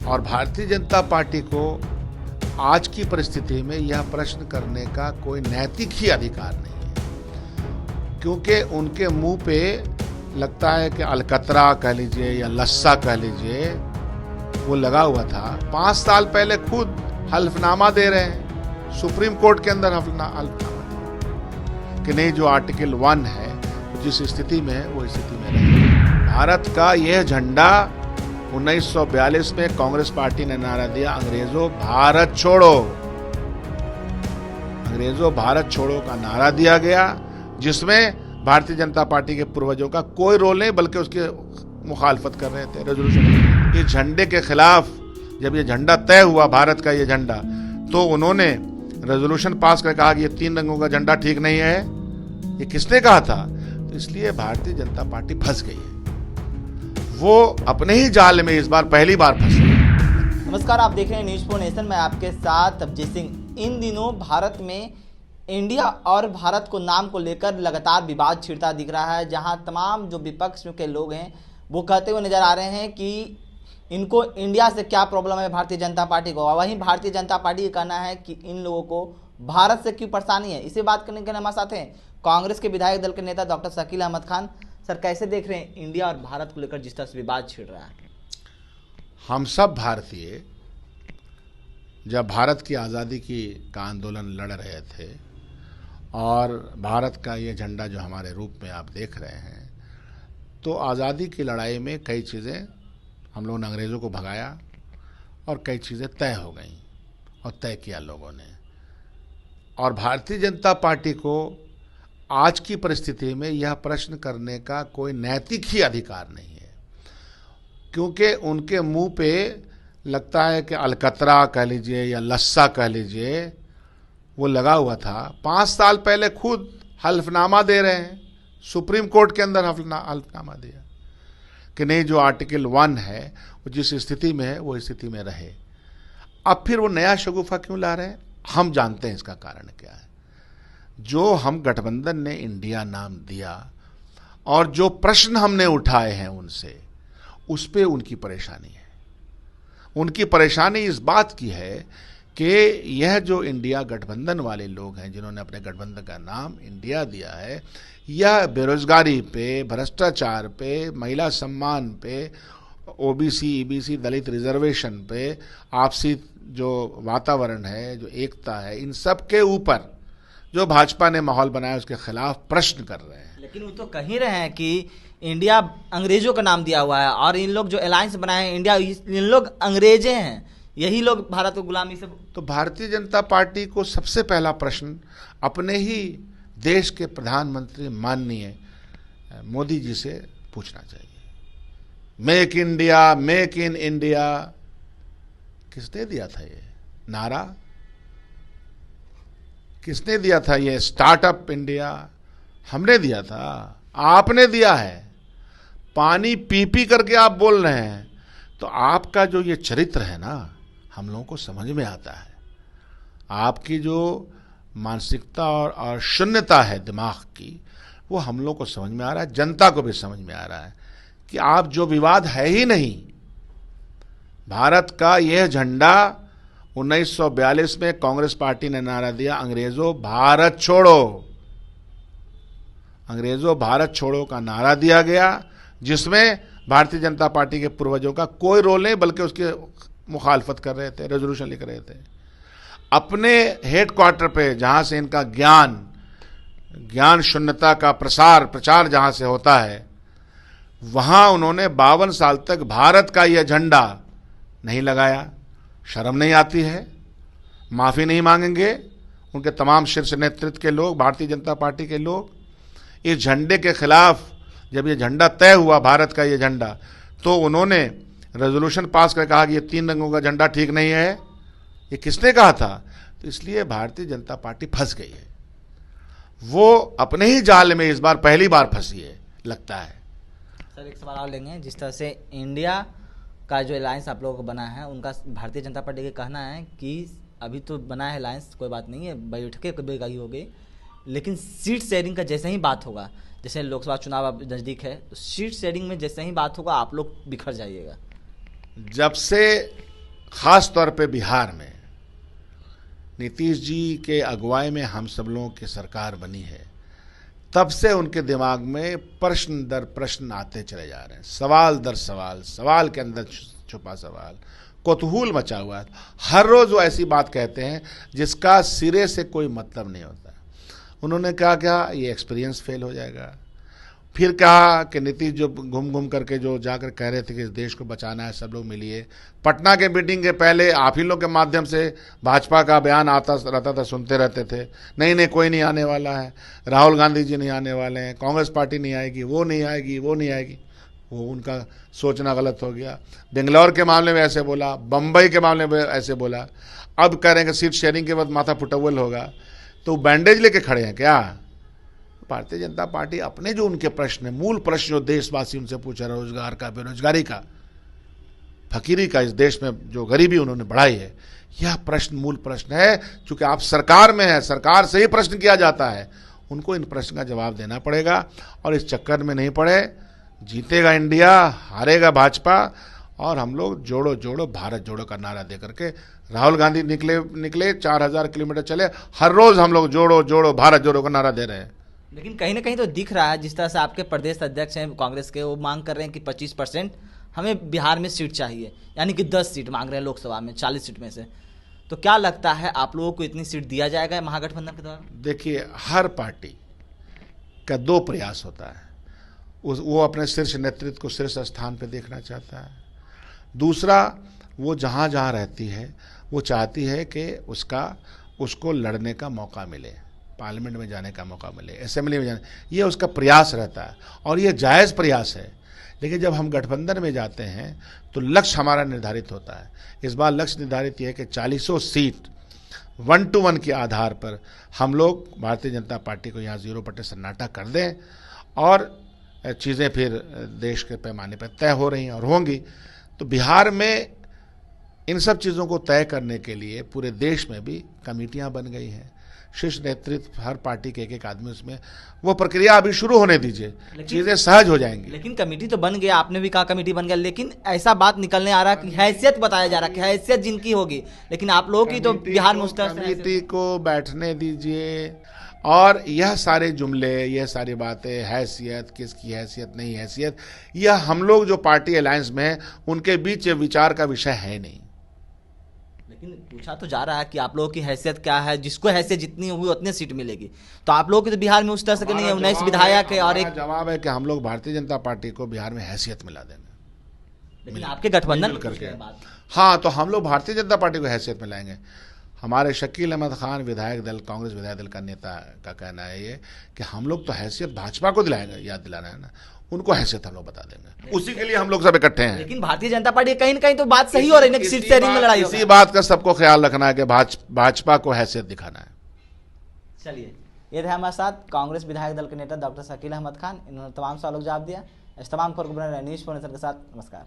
और भारतीय जनता पार्टी को आज की परिस्थिति में यह प्रश्न करने का कोई नैतिक ही अधिकार नहीं है, क्योंकि उनके मुंह पे लगता है कि अलकतरा कह लीजिए या लस्सा कह लीजिए वो लगा हुआ था। 5 साल पहले खुद हल्फनामा दे रहे हैं, सुप्रीम कोर्ट के अंदर हल्फनामा दे कि नहीं, जो आर्टिकल 1 है जिस स्थिति में है वो स्थिति में रहे। भारत का यह झंडा 1942 में कांग्रेस पार्टी ने नारा दिया, अंग्रेजों भारत छोड़ो। अंग्रेजों भारत छोड़ो का नारा दिया गया, जिसमें भारतीय जनता पार्टी के पूर्वजों का कोई रोल नहीं, बल्कि उसके मुखालफत कर रहे थे रेजोल्यूशन। ये झंडे के खिलाफ जब ये झंडा तय हुआ, भारत का ये झंडा, तो उन्होंने रेजोल्यूशन पास कर कहा कि ये 3 रंगों का झंडा ठीक नहीं है। ये किसने कहा था? तो इसलिए भारतीय जनता पार्टी फंस गई है, वो अपने ही जाल में इस बार पहली बार फंसी। नमस्कार, आप देख रहे हैं न्यूज़ 4 नेशन। मैं आपके साथ अभिजीत सिंह। इन दिनों भारत में इंडिया और भारत को नाम को लेकर लगातार विवाद छिड़ता दिख रहा है, जहां तमाम जो विपक्ष के लोग हैं वो कहते हुए नजर आ रहे हैं कि इनको इंडिया से क्या प्रॉब्लम है भारतीय जनता पार्टी को। वहीं भारतीय जनता पार्टी का कहना है कि इन लोगों को भारत से क्यों परेशानी है। इसे बात करने के लिए हमारे साथ हैं कांग्रेस के विधायक दल के नेता डॉक्टर शकील अहमद खान। सर, कैसे देख रहे हैं इंडिया और भारत को लेकर जिस तरह से विवाद छिड़ रहा है? हम सब भारतीय जब भारत की आज़ादी का आंदोलन लड़ रहे थे और भारत का ये झंडा जो हमारे रूप में आप देख रहे हैं, तो आज़ादी की लड़ाई में कई चीज़ें हम लोगों ने अंग्रेज़ों को भगाया और कई चीज़ें तय हो गई और तय किया लोगों ने। और भारतीय जनता पार्टी को आज की परिस्थिति में यह प्रश्न करने का कोई नैतिक ही अधिकार नहीं है, क्योंकि उनके मुंह पे लगता है कि अलकतरा कह लीजिए या लस्सा कह लीजिए वो लगा हुआ था। 5 साल पहले खुद हल्फनामा दे रहे हैं, सुप्रीम कोर्ट के अंदर हल्फनामा दिया कि नहीं, जो आर्टिकल 1 है वो जिस स्थिति में है वो स्थिति में रहे। अब फिर वो नया शगुफा क्यों ला रहे हैं? हम जानते हैं इसका कारण क्या है। जो हम गठबंधन ने इंडिया नाम दिया और जो प्रश्न हमने उठाए हैं उनसे, उस पे उनकी परेशानी है। उनकी परेशानी इस बात की है कि यह जो इंडिया गठबंधन वाले लोग हैं, जिन्होंने अपने गठबंधन का नाम इंडिया दिया है, यह बेरोजगारी पे, भ्रष्टाचार पे, महिला सम्मान पे, ओबीसी ईबीसी दलित रिजर्वेशन पे, आपसी जो वातावरण है, जो एकता है, इन सब के ऊपर जो भाजपा ने माहौल बनाया उसके खिलाफ प्रश्न कर रहे हैं। लेकिन वो तो कह रहे हैं कि इंडिया अंग्रेजों का नाम दिया हुआ है और इन लोग जो अलायंस बनाए हैं इंडिया, इन लोग अंग्रेजे हैं, यही लोग भारत को गुलामी से। तो भारतीय जनता पार्टी को सबसे पहला प्रश्न अपने ही देश के प्रधानमंत्री माननीय मोदी जी से पूछना चाहिए। Make India, make in India किसने दिया था ये नारा? किसने दिया था ये स्टार्टअप इंडिया? हमने दिया था, आपने दिया है। पानी पी पी करके आप बोल रहे हैं, तो आपका जो ये चरित्र है ना, हम लोगों को समझ में आता है। आपकी जो मानसिकता और शून्यता है दिमाग की, वो हम लोग को समझ में आ रहा है, जनता को भी समझ में आ रहा है कि आप जो विवाद है ही नहीं। भारत का यह झंडा 1942 में कांग्रेस पार्टी ने नारा दिया, अंग्रेजों भारत छोड़ो। अंग्रेजों भारत छोड़ो का नारा दिया गया, जिसमें भारतीय जनता पार्टी के पूर्वजों का कोई रोल नहीं, बल्कि उसके मुखालफत कर रहे थे, रेजोल्यूशन लिख रहे थे। अपने हेडक्वार्टर पे, जहां से इनका ज्ञान शून्यता का प्रचार जहां से होता है, वहां उन्होंने 52 साल तक भारत का यह झंडा नहीं लगाया। शर्म नहीं आती है? माफी नहीं मांगेंगे उनके तमाम शीर्ष नेतृत्व के लोग, भारतीय जनता पार्टी के लोग? इस झंडे के खिलाफ जब ये झंडा तय हुआ, भारत का ये झंडा, तो उन्होंने रेजोल्यूशन पास कर कहा कि ये 3 रंगों का झंडा ठीक नहीं है। ये किसने कहा था? तो इसलिए भारतीय जनता पार्टी फंस गई है, वो अपने ही जाल में इस बार पहली बार फंसी है लगता है। सर, एक सवाल और लेंगे। जिस तरह से इंडिया का जो अलायंस आप लोगों को बना है, उनका भारतीय जनता पार्टी का कहना है कि अभी तो बना है अलायंस, कोई बात नहीं है, बैठकें कभी कहीं हो गई, लेकिन सीट शेयरिंग का जैसे ही बात होगा, जैसे लोकसभा चुनाव अब नज़दीक है, तो सीट शेयरिंग में जैसे ही बात होगा आप लोग बिखर जाइएगा। जब से खास तौर पे बिहार में नीतीश जी के अगुवाई में हम सब लोगों की सरकार बनी है, तब से उनके दिमाग में प्रश्न दर प्रश्न आते चले जा रहे हैं, सवाल दर सवाल, सवाल के अंदर छुपा सवाल, कौतूहल मचा हुआ है। हर रोज वो ऐसी बात कहते हैं जिसका सिरे से कोई मतलब नहीं होता। उन्होंने कहा क्या ये एक्सपीरियंस फेल हो जाएगा, फिर कहा कि नीतीश जो घूम घूम करके जो जाकर कह रहे थे कि इस देश को बचाना है, सब लोग मिलिए। पटना के मीटिंग के पहले आप ही लोग के माध्यम से भाजपा का बयान आता रहता था, सुनते रहते थे, नहीं नहीं कोई नहीं आने वाला है, राहुल गांधी जी नहीं आने वाले हैं, कांग्रेस पार्टी नहीं आएगी, वो नहीं आएगी, वो नहीं आएगी। वो उनका सोचना गलत हो गया। बेंगलौर के मामले में ऐसे बोला, बम्बई के मामले में ऐसे बोला, अब कह रहे हैं कि सीट शेयरिंग के बाद माथा फुटअल होगा। तो बैंडेज लेके खड़े हैं क्या? भारतीय जनता पार्टी अपने जो उनके प्रश्न है, मूल प्रश्न जो देशवासी उनसे पूछा, रोजगार का, बेरोजगारी का, फकीरी का, इस देश में जो गरीबी उन्होंने बढ़ाई है, यह प्रश्न मूल प्रश्न है। चूंकि आप सरकार में है, सरकार से ही प्रश्न किया जाता है, उनको इन प्रश्न का जवाब देना पड़ेगा और इस चक्कर में नहीं पड़े। जीतेगा इंडिया, हारेगा भाजपा, और हम लोग जोड़ो जोड़ो भारत जोड़ो का नारा दे करके, राहुल गांधी निकले 4000 किलोमीटर चले, हर रोज हम लोग जोड़ो जोड़ो भारत जोड़ो का नारा दे रहे हैं। लेकिन कहीं ना कहीं तो दिख रहा है, जिस तरह से आपके प्रदेश अध्यक्ष हैं कांग्रेस के, वो मांग कर रहे हैं कि 25% हमें बिहार में सीट चाहिए, यानी कि 10 सीट मांग रहे हैं लोकसभा में 40 सीट में से। तो क्या लगता है आप लोगों को इतनी सीट दिया जाएगा महागठबंधन के द्वारा? देखिए, हर पार्टी का दो प्रयास होता है। वो अपने शीर्ष नेतृत्व को शीर्ष स्थान पर देखना चाहता है। दूसरा, वो जहाँ जहाँ रहती है वो चाहती है कि उसको लड़ने का मौका मिले, पार्लियामेंट में जाने का मौका मिले, असेंबली में जाने, ये उसका प्रयास रहता है और ये जायज़ प्रयास है। लेकिन जब हम गठबंधन में जाते हैं तो लक्ष्य हमारा निर्धारित होता है। इस बार लक्ष्य निर्धारित ये है कि 40 सीट 1 to 1 के आधार पर हम लोग भारतीय जनता पार्टी को यहाँ 0% सन्नाटा कर दें, और चीज़ें फिर देश के पैमाने पर तय हो रही हैं और होंगी। तो बिहार में इन सब चीज़ों को तय करने के लिए पूरे देश में भी कमेटियां बन गई हैं। शीर्ष नेतृत्व, हर पार्टी के एक आदमी उसमें, वो प्रक्रिया अभी शुरू होने दीजिए, चीज़ें सहज हो जाएंगी। लेकिन कमेटी तो बन गया, आपने भी कहा कमेटी बन गया, लेकिन ऐसा बात निकलने आ रहा कि हैसियत बताया जा रहा है कि हैसियत जिनकी होगी, लेकिन आप लोगों की तो बिहार में उसका कमेटी को बैठने दीजिए। और यह सारे जुमले, यह सारी बातें, हैसियत, किसकी हैसियत नहीं हैसियत, यह हम लोग जो पार्टी अलायंस में है उनके बीच विचार का विषय है नहीं। लेकिन पूछा तो जा रहा है कि आप लोगों की हैसियत क्या है, जिसको हैसियत जितनी हुई उतनी सीट मिलेगी। तो आप लोगों की तो बिहार में उस तरह से नहीं है, 19 विधायक है और एक जवाब है कि हम लोग भारतीय जनता पार्टी को बिहार में हैसियत मिला देंगे। लेकिन आपके गठबंधन करके, हाँ, तो हम लोग भारतीय जनता पार्टी को हैसियत मिलाएंगे। हमारे शकील अहमद खान विधायक दल, कांग्रेस विधायक दल का नेता का कहना है ये कि हम लोग तो हैसियत भाजपा को दिलाएंगे, याद दिलाना है ना, उनको हैसियत हम लोग बता देंगे। उसी के लिए हम लोग सब इकट्ठे हैं। लेकिन भारतीय जनता पार्टी कहीं ना कहीं तो बात सही हो रही है, सीट शेयरिंग में लड़ाई, इसी बात का सबको ख्याल रखना है कि भाजपा को हैसियत दिखाना है। चलिए, ये थे हमारे साथ कांग्रेस विधायक दल के नेता डॉक्टर शकील अहमद खान। इन्होंने तमाम सवालों का जवाब दिया। इस तमाम खबर को बने न्यूज़ 4 के साथ नमस्कार।